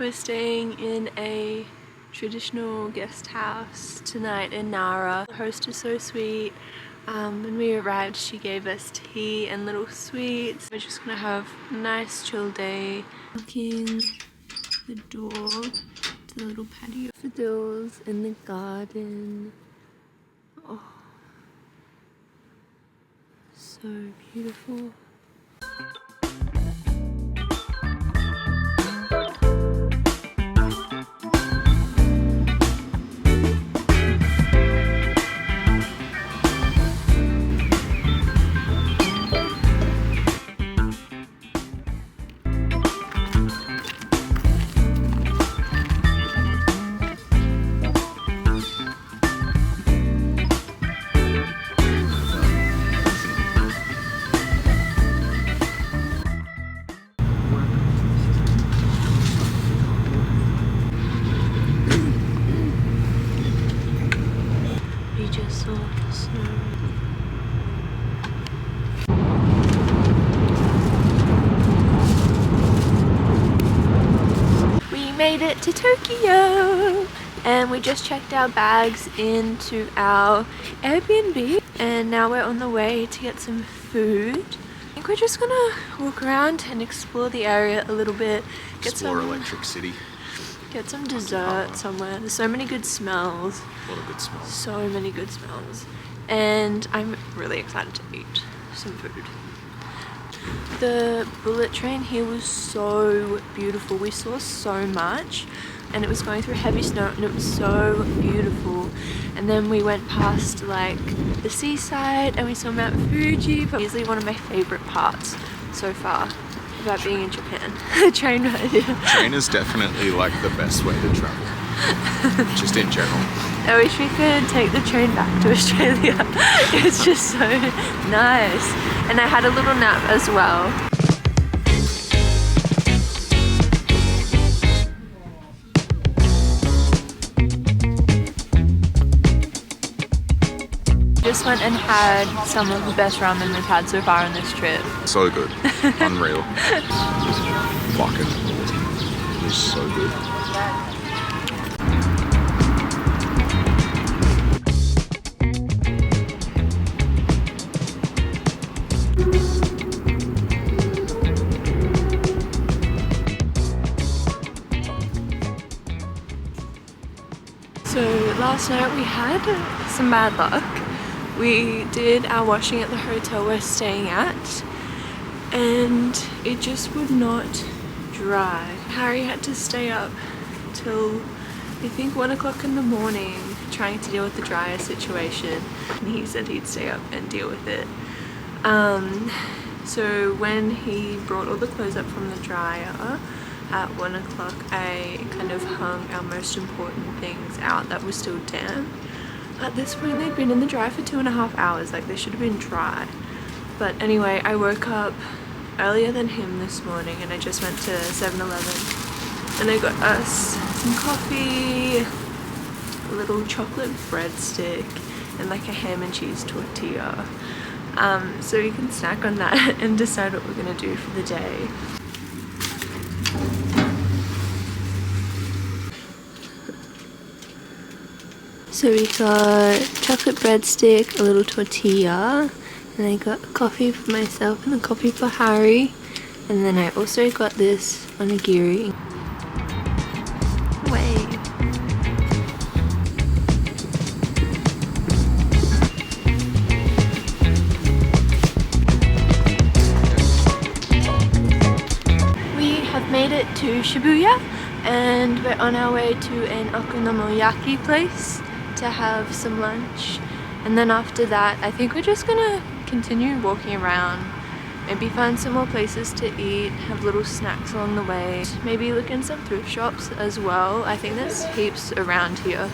We're staying in a traditional guest house tonight in Nara. The host is so sweet. When we arrived, she gave us tea and little sweets. We're just gonna have a nice chill day. Looking the door to the little patio. Fiddles in the garden. Oh, so beautiful. Made it to Tokyo, and we just checked our bags into our Airbnb, and now we're on the way to get some food. I think we're just gonna walk around and explore the area a little bit, Explore Electric City, get some dessert somewhere. There's so many good smells. A lot of good smells. So many good smells, and I'm really excited to eat some food. The bullet train here was so beautiful. We saw so much, and it was going through heavy snow, and it was so beautiful. And then we went past like the seaside, and we saw Mount Fuji. But easily one of my favorite parts so far about being in Japan. The train ride. Yeah. Train is definitely like the best way to travel, just in general. I wish we could take the train back to Australia. It's just so nice. And I had a little nap as well. Just went and had some of the best ramen we've had so far on this trip. So good. Unreal. Fucking. It was so good. So last night we had some bad luck. We did our washing at the hotel we're staying at, and it just would not dry. Harry had to stay up till I think 1 o'clock in the morning trying to deal with the dryer situation, and he said he'd stay up and deal with it. So when he brought all the clothes up from the dryer at 1 o'clock, I kind of hung our most important things out that were still damp. At this point they'd been in the dryer for 2.5 hours, like they should have been dry. But anyway, I woke up earlier than him this morning, and I just went to 7-Eleven and I got us some coffee, a little chocolate breadstick, and like a ham and cheese tortilla. So we can snack on that and decide what we're gonna do for the day. So we got chocolate breadstick, a little tortilla, and I got a coffee for myself and a coffee for Harry. And then I also got this onigiri. Wave. We have made it to Shibuya, and we're on our way to an okonomiyaki place to have some lunch. And then after that, I think we're just gonna continue walking around, maybe find some more places to eat, have little snacks along the way, maybe look in some thrift shops as well. I think there's heaps around here.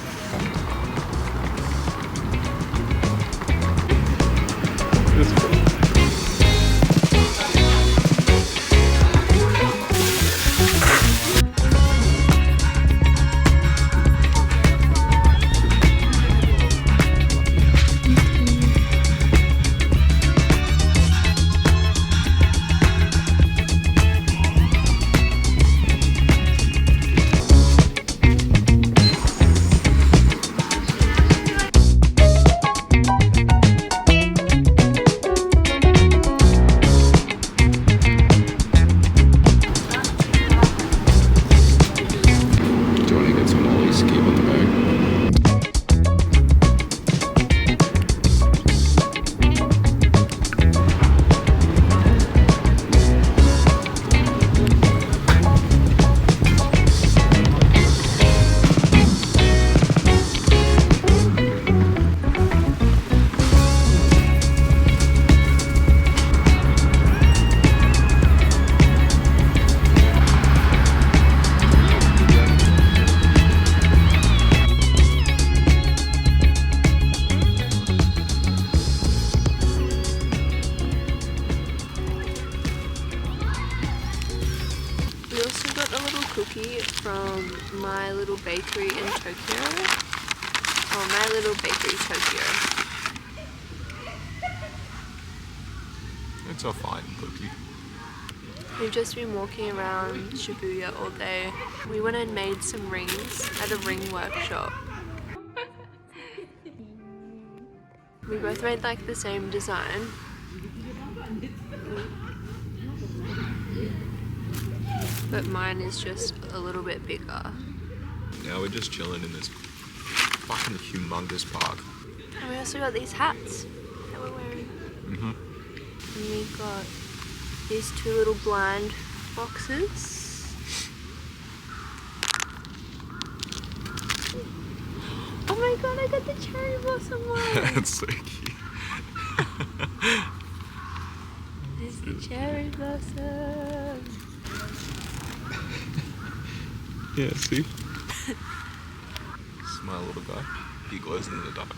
from My Little Bakery in Tokyo. Oh, My Little Bakery Tokyo. It's a fine cookie. We've just been walking around Shibuya all day. We went and made some rings at a ring workshop. We both made like the same design. But mine is just a little bit bigger. Now we're just chilling in this fucking humongous park. And we also got these hats that we're wearing. Mm-hmm. And we got these two little blind boxes. Oh my god, I got the cherry blossom one! That's so cute. There's the cherry blossom! Yeah, see? Smile, little guy. He glows in the dark.